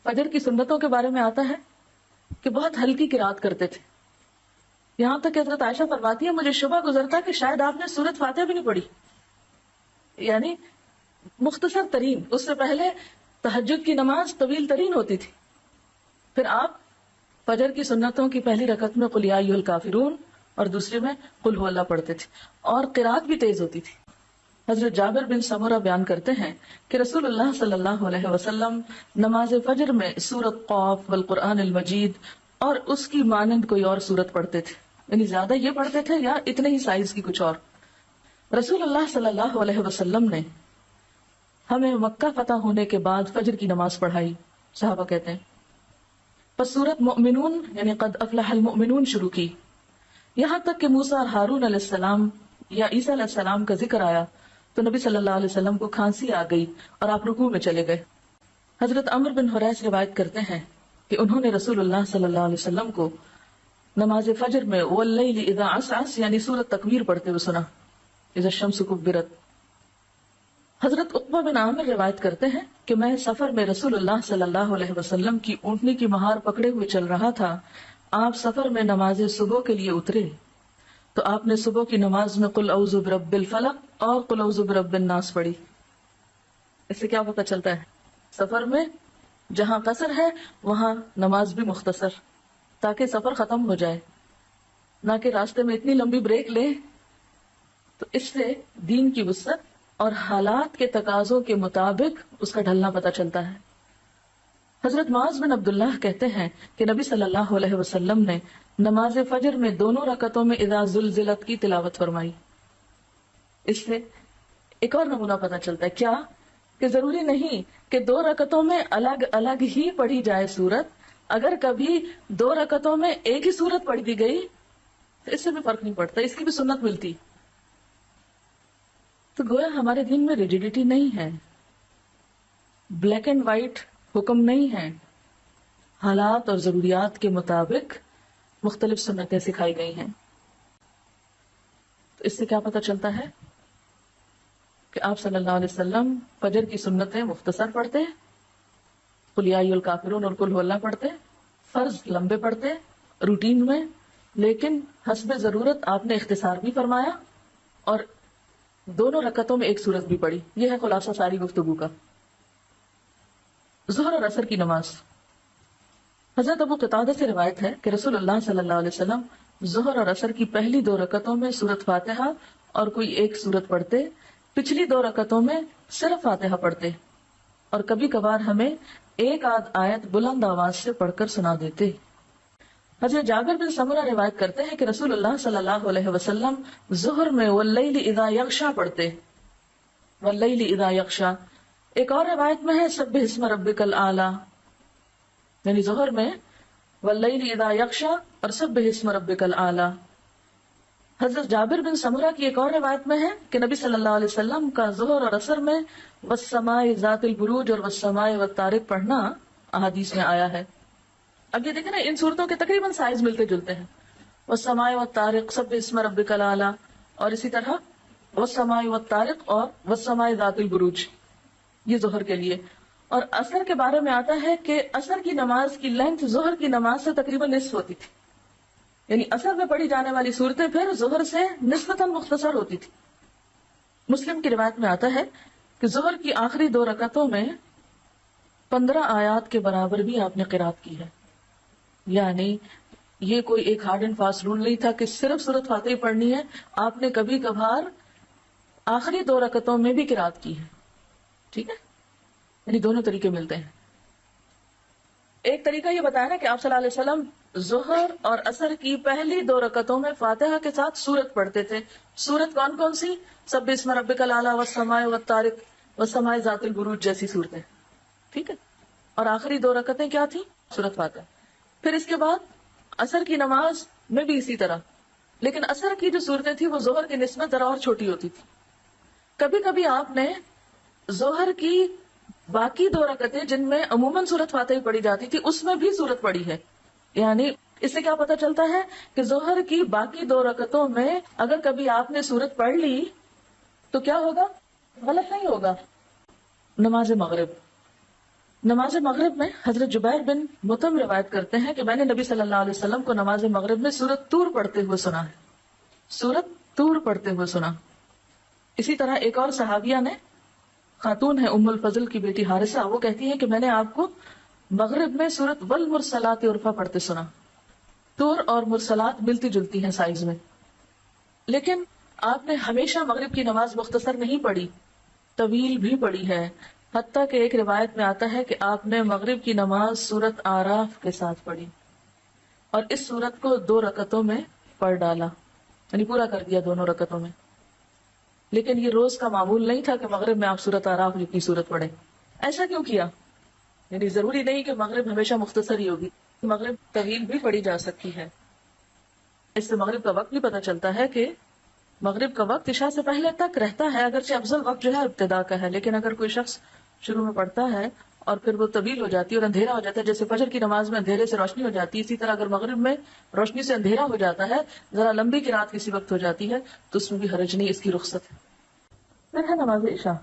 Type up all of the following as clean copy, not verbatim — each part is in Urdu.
فجر کی سنتوں کے بارے میں آتا ہے کہ بہت ہلکی قرات کرتے تھے، یہاں تک کہ حضرت عائشہ فرماتی ہے مجھے شبہ گزرتا کہ شاید آپ نے سورۃ فاتحہ بھی نہیں پڑھی، یعنی مختصر ترین. اس سے پہلے تہجد کی نماز طویل ترین ہوتی تھی، پھر آپ فجر کی سنتوں کی پہلی رکعت میں قل یا ایھا الکافرون اور دوسرے میں قل ھو اللہ پڑھتے تھے، اور قرات بھی تیز ہوتی تھی. حضرت جابر بن سمرہ بیان کرتے ہیں کہ رسول اللہ صلی اللہ علیہ وسلم نماز فجر میں سورۃ قاف والقرآن المجید اور اس کی مانند کوئی اور سورت پڑھتے تھے، یعنی زیادہ یہ پڑھتے تھے یا اتنے ہی سائز کی کچھ اور. رسول اللہ صلی اللہ علیہ وسلم نے ہمیں مکہ فتح ہونے کے بعد فجر کی نماز پڑھائی. صحابہ کہتے ہیں پس سورۃ مؤمنون یعنی قد افلح المؤمنون شروع کی، یہاں تک کہ موسیٰ اور ہارون علیہ السلام یا عیسیٰ علیہ السلام کا ذکر آیا تو نبی صلی اللہ علیہ وسلم کو کھانسی آ گئی اور آپ رکوع میں چلے گئے. حضرت عمرو بن حریث روایت کرتے ہیں کہ انہوں نے رسول اللہ صلی اللہ علیہ وسلم کو نماز فجر میں واللیل اذا عسعس یعنی سورۃ تکویر پڑھتے ہوئے سنا، اذا الشمس کبرت. حضرت عقبہ بن عامر روایت کرتے ہیں کہ میں سفر میں رسول اللہ صلی اللہ علیہ وسلم کی اونٹنی کی مہار پکڑے ہوئے چل رہا تھا. آپ سفر میں نماز صبح کے لیے اترے تو آپ نے صبح کی نماز میں قل اعوذ برب الفلق اور قل اعوذ برب الناس پڑھی. اس سے کیا پتہ چلتا ہے؟ سفر میں جہاں قصر ہے وہاں نماز بھی مختصر، تاکہ سفر ختم ہو جائے، نہ کہ راستے میں اتنی لمبی بریک لے. تو اس سے دین کی وسعت اور حالات کے تقاضوں کے مطابق اس کا ڈھلنا پتہ چلتا ہے. حضرت معاذ بن عبداللہ کہتے ہیں کہ نبی صلی اللہ علیہ وسلم نے نماز فجر میں دونوں رکعتوں میں اذا زلزلت کی تلاوت فرمائی. اس سے ایک اور نمونہ پتہ چلتا ہے، کیا کہ ضروری نہیں کہ 2 رکعتوں میں الگ الگ ہی پڑھی جائے سورت. اگر کبھی 2 رکعتوں میں ایک ہی سورت پڑھ دی گئی تو اس سے بھی فرق نہیں پڑتا، اس کی بھی سنت ملتی. تو گویا ہمارے دین میں ریجیڈیٹی نہیں ہے، بلیک اینڈ وائٹ حکم نہیں ہے، حالات اور ضروریات کے مطابق مختلف سنتیں سکھائی گئی ہیں. تو اس سے کیا پتہ چلتا ہے کہ آپ صلی اللہ علیہ وسلم فجر کی سنتیں مختصر پڑھتے، قل یا ایھا الکافرون اور قل ھو اللہ پڑھتے، فرض لمبے پڑھتے روٹین میں، لیکن حسب ضرورت آپ نے اختصار بھی فرمایا اور دونوں رکعتوں میں ایک سورت بھی پڑھی. یہ ہے خلاصہ ساری گفتگو کا. ظہر اور عصر کی نماز. حضرت ابو قتادہ سے روایت ہے کہ رسول اللہ صلی اللہ علیہ وسلم ظہر اور عصر کی پہلی 2 رکعتوں میں سورۃ فاتحہ اور کوئی ایک سورت پڑھتے، پچھلی 2 رکعتوں میں صرف فاتحہ پڑھتے، اور کبھی کبھار ہمیں ایک آدھ آیت بلند آواز سے پڑھ کر سنا دیتے. حضرت جابر بن سمرہ روایت کرتے ہیں کہ رسول اللہ صلی اللہ علیہ وسلم ظہر میں واللیل اذا یغشا پڑھتے، واللیل اذا یغشا. ایک اور روایت میں ہے سبح اسم ربک الاعلی، یعنی ظہر میں واللیل اذا یغشا اور سبح اسم ربک الاعلی. حضرت جابر بن سمرہ کی ایک اور روایت میں ہے کہ نبی صلی اللہ علیہ وسلم کا ظہر اور عصر میں والسماء ذات البروج اور والسماء والطارق پڑھنا احادیث میں آیا ہے. اب یہ دیکھیں نا، ان صورتوں کے تقریباً سائز ملتے جلتے ہیں، والسماء والطارق، سبح اسم ربک الاعلی، اور اسی طرح والسماء والطارق اور والسماء ذات البروج، یہ ظہر کے لیے. اور عصر کے بارے میں آتا ہے کہ عصر کی نماز کی لینتھ ظہر کی نماز سے تقریباً نصف ہوتی تھی، یعنی عصر میں پڑھی جانے والی صورتیں پھر ظہر سے نسبتاً مختصر ہوتی تھی. مسلم کی روایت میں آتا ہے کہ ظہر کی آخری 2 رکعتوں میں 15 آیات کے برابر بھی آپ نے قرات کی ہے. یعنی یہ کوئی ایک ہارڈ اینڈ فاسٹ رول نہیں تھا کہ صرف سورۃ فاتحہ پڑھنی ہے، آپ نے کبھی کبھار آخری 2 رکعتوں میں بھی قرات کی ہے. ٹھیک ہے، یعنی دونوں طریقے ملتے ہیں. ایک طریقہ یہ بتایا نا کہ آپ صلی اللہ علیہ وسلم ظہر اور عصر کی پہلی 2 رکعتوں میں فاتحہ کے ساتھ سورت پڑھتے تھے. سورت کون کون سی؟ سبح اسم ربک الاعلی والسماء والطارق والسماء ذات البروج جیسی صورتیں. ٹھیک ہے، اور آخری 2 رکعتیں کیا تھی؟ سورت فاتحہ. پھر اس کے بعد عصر کی نماز میں بھی اسی طرح، لیکن عصر کی جو صورتیں تھی وہ ظہر کی نسبت ذرا اور چھوٹی ہوتی تھی. کبھی کبھی آپ نے ظہر کی باقی 2 رکعتیں جن میں عموماً سورت فاتحہ پڑھی جاتی تھی اس میں بھی سورت پڑھی ہے. یعنی اس سے کیا پتہ چلتا ہے کہ ظہر کی باقی 2 رکعتوں میں اگر کبھی آپ نے سورت پڑھ لی تو کیا ہوگا؟ غلط نہیں ہوگا. نماز نماز مغرب میں حضرت جبیر بن مطعم روایت کرتے ہیں کہ میں نے نبی صلی اللہ علیہ وسلم کو نماز مغرب میں سورت طور پڑھتے ہوئے سنا ہے. سورت طور پڑھتے ہوئے سنا. اسی طرح ایک اور صحابیہ نے، خاتون ہے ام الفضل کی بیٹی حارثہ، وہ کہتی ہے کہ میں نے آپ کو مغرب میں سورت والمرسلات عرفا پڑھتے سنا. طور اور مرسلات ملتی جلتی ہیں سائز میں، لیکن آپ نے ہمیشہ مغرب کی نماز مختصر نہیں پڑھی، طویل بھی پڑھی ہے. حتیٰ کہ ایک روایت میں آتا ہے کہ آپ نے مغرب کی نماز سورت آراف کے ساتھ پڑھی اور اس سورت کو 2 رکعتوں میں پڑھ ڈالا، یعنی پورا کر دیا 2 رکعتوں میں. لیکن یہ روز کا معمول نہیں تھا کہ مغرب میں آپ سورت آراف جتنی سورت پڑھیں. ایسا کیوں کیا؟ یعنی ضروری نہیں کہ مغرب ہمیشہ مختصر ہی ہوگی، مغرب طویل بھی پڑھی جا سکتی ہے. اس سے مغرب کا وقت بھی پتہ چلتا ہے کہ مغرب کا وقت عشاء سے پہلے تک رہتا ہے، اگرچہ افضل وقت جو ہے ابتدا کا ہے. لیکن اگر کوئی شخص شروع میں پڑھتا ہے اور پھر وہ طویل ہو جاتی ہے اور اندھیرا ہو جاتا ہے، جیسے فجر کی نماز میں اندھیرے سے روشنی ہو جاتی ہے، اسی طرح اگر مغرب میں روشنی سے اندھیرا ہو جاتا ہے، ذرا لمبی کی رات کسی وقت ہو جاتی ہے، تو اس میں بھی حرج نہیں، اس کی رخصت ہے. پھر ہے نماز عشاء.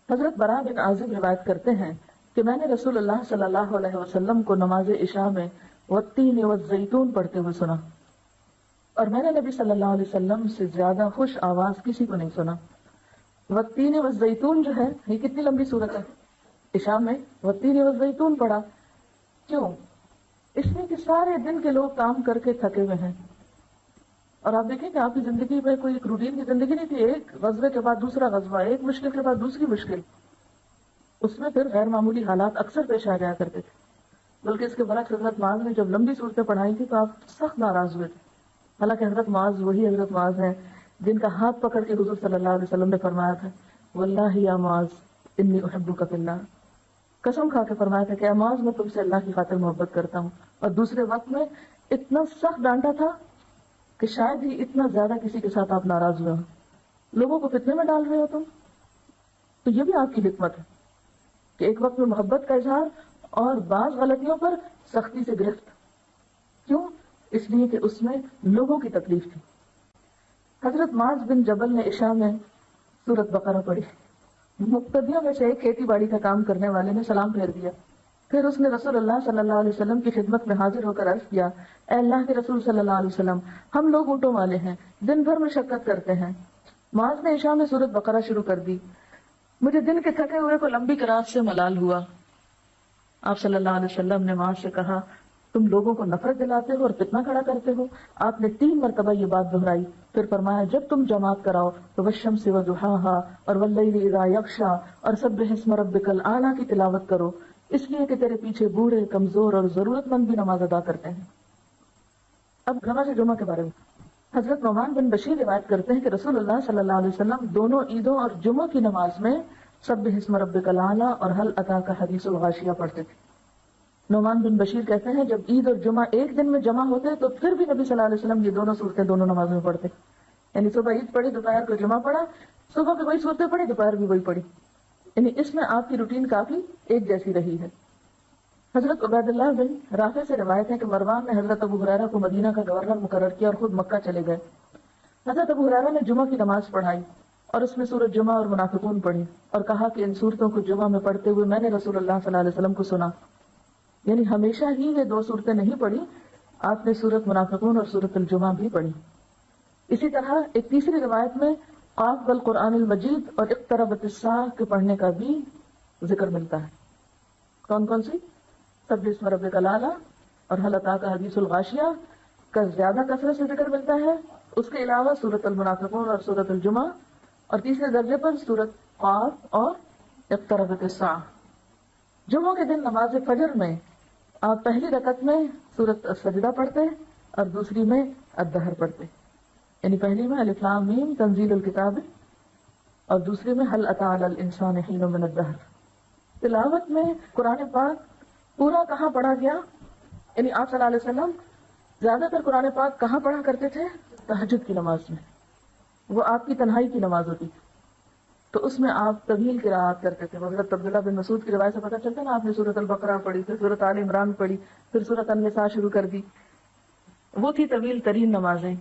حضرت براء بن عازب روایت کرتے ہیں کہ میں نے رسول اللہ صلی اللہ علیہ وسلم کو نماز عشاء میں والتین والزیتون پڑھتے ہوئے سنا، اور میں نے نبی صلی اللہ علیہ وسلم سے زیادہ خوش آواز کسی کو نہیں سنا. والتین والزیتون جو ہے یہ کتنی لمبی صورت ہے. عشاء میں والتین والزیتون پڑھا. کیوں؟ اس لیے کہ سارے دن کے لوگ کام کر کے تھکے ہوئے ہیں، اور آپ دیکھیں کہ آپ کی زندگی میں کوئی ایک روٹین کی زندگی نہیں تھی. ایک غزوے کے بعد دوسرا غزوہ، ایک مشکل کے بعد دوسری مشکل. اس میں پھر غیر معمولی حالات اکثر پیش آ جایا کرتے تھے. بلکہ اس کے برعکس حضرت معاذ نے جب لمبی صورتیں پڑھائی تھی تو آپ سخت ناراض ہوئے تھے. حالانکہ حضرت معاذ وہی حضرت معاذ ہیں جن کا ہاتھ پکڑ کے حضور صلی اللہ علیہ وسلم نے فرمایا تھا واللہ یا معاذ انی احبک فی اللہ. قسم کھا کے فرمایا تھا کہ اے معاذ میں تم سے اللہ کی خاطر محبت کرتا ہوں. اور دوسرے وقت میں اتنا سخت ڈانٹا تھا کہ شاید ہی اتنا زیادہ کسی کے ساتھ آپ ناراض ہوئے ہو. لوگوں کو فتنے میں ڈال رہے ہو تم. تو یہ بھی آپ کی حکمت ہے کہ ایک وقت میں محبت کا اظہار اور بعض غلطیوں پر سختی سے گرفت. کیوں؟ اس لیے کہ اس میں لوگوں کی تکلیف تھی. حضرت معاذ بن جبل نے عشاء میں سورت بقرہ پڑھی. مقتدیوں میں سے ایک کھیتی باڑی کا کام کرنے والے نے سلام پھیر دیا. پھر اس نے رسول اللہ صلی اللہ علیہ وسلم کی خدمت میں حاضر ہو کر عرض کیا اے اللہ کے رسول صلی اللہ علیہ وسلم، ہم لوگ اونٹوں والے ہیں، دن بھر مشقت کرتے ہیں. معاذ نے عشاء میں سورت بقرہ شروع کر دی. مجھے دن کے تھکے ہوئے کو لمبی قرات سے ملال ہوا. آپ صلی اللہ علیہ وسلم نے معاذ سے کہا تم لوگوں کو نفرت دلاتے ہو اور فتنہ کھڑا کرتے ہو. آپ نے 3 مرتبہ یہ بات دہرائی. پھر فرمایا جب تم جماعت کراؤ تو والشمس وضحاها اور واللیل اذا یغشی اور سبح اسم ربک الاعلی کی تلاوت کرو، اس لیے کہ تیرے پیچھے بوڑھے، کمزور اور ضرورت مند بھی نماز ادا کرتے ہیں. اب نماز جمعہ کے بارے میں حضرت نعمان بن بشیر روایت کرتے ہیں کہ رسول اللہ صلی اللہ علیہ وسلم دونوں عیدوں اور جمعہ کی نماز میں سبح اسم ربک الاعلی اور هل اتاک حدیث الغاشیہ پڑھتے تھے. نعمان بن بشیر کہتے ہیں جب عید اور جمعہ ایک دن میں جمع ہوتے تو پھر بھی نبی صلی اللہ علیہ وسلم یہ دونوں صورتیں دونوں نماز میں پڑھتے. یعنی صبح عید پڑھی، دوپہر کو جمعہ پڑھا، صبح کی وہی صورتیں پڑھی، دوپہر بھی وہی پڑھی. یعنی اس میں آپ کی روٹین کافی ایک جیسی رہی ہے. حضرت عبید اللہ بن رافع سے روایت ہے کہ مروان نے حضرت ابو ہریرہ کو مدینہ کا گورنر مقرر کیا اور خود مکہ چلے گئے. حضرت ابو ہریرہ نے جمعہ کی نماز پڑھائی اور اس میں سورۃ جمعہ اور منافقون پڑھی اور کہا کہ ان صورتوں کو جمعہ میں پڑھتے ہوئے میں نے رسول اللہ صلی اللہ علیہ وسلم کو سنا. یعنی ہمیشہ ہی یہ 2 صورتیں نہیں پڑھی، آپ نے سورۃ منافقون اور سورۃ الجمعہ بھی پڑھی. اسی طرح ایک تیسری روایت میں قاف والقرآن المجید اور اقتربت الساعہ کے پڑھنے کا بھی ذکر ملتا ہے. کون کون سی؟ سبح اسم ربک الاعلی اور هل اتاک حدیث الغاشیہ کا زیادہ کثرت سے ذکر ملتا ہے. اس کے علاوہ سورۃ المنافقون اور سورۃ الجمعہ، اور تیسرے درجے پر سورۃ قاف اور اقتربت الساعہ. جمعہ کے دن نماز فجر میں آپ پہلی رکعت میں سورۃ السجدہ پڑھتے اور دوسری میں الدہر پڑھتے. یعنی پہلی میں الف لام میم تنزیل الکتاب اور دوسری میں هل اتى علی الانسان حین من الدہر. تلاوت میں قرآن پاک پورا کہاں پڑھا گیا؟ یعنی آپ صلی اللہ علیہ وسلم زیادہ تر قرآن پاک کہاں پڑھا کرتے تھے؟ تہجد کی نماز میں. وہ آپ کی تنہائی کی نماز ہوتی تھی تو اس میں آپ طویل قراءت کرتے تھے. حضرت عبداللہ بن مسعود کی روایت سے پتہ چلتا ہے نا، آپ نے سورۃ البقرہ پڑھی، پھر سورۃ آل عمران پڑھی، پھر سورۃ النساء شروع کر دی. وہ تھی طویل ترین نمازیں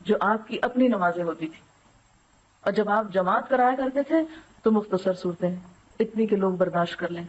جو آپ کی اپنی نمازیں ہوتی تھی. اور جب آپ جماعت کرایا کرتے تھے تو مختصر صورتیں اتنی کہ لوگ برداشت کر لیں.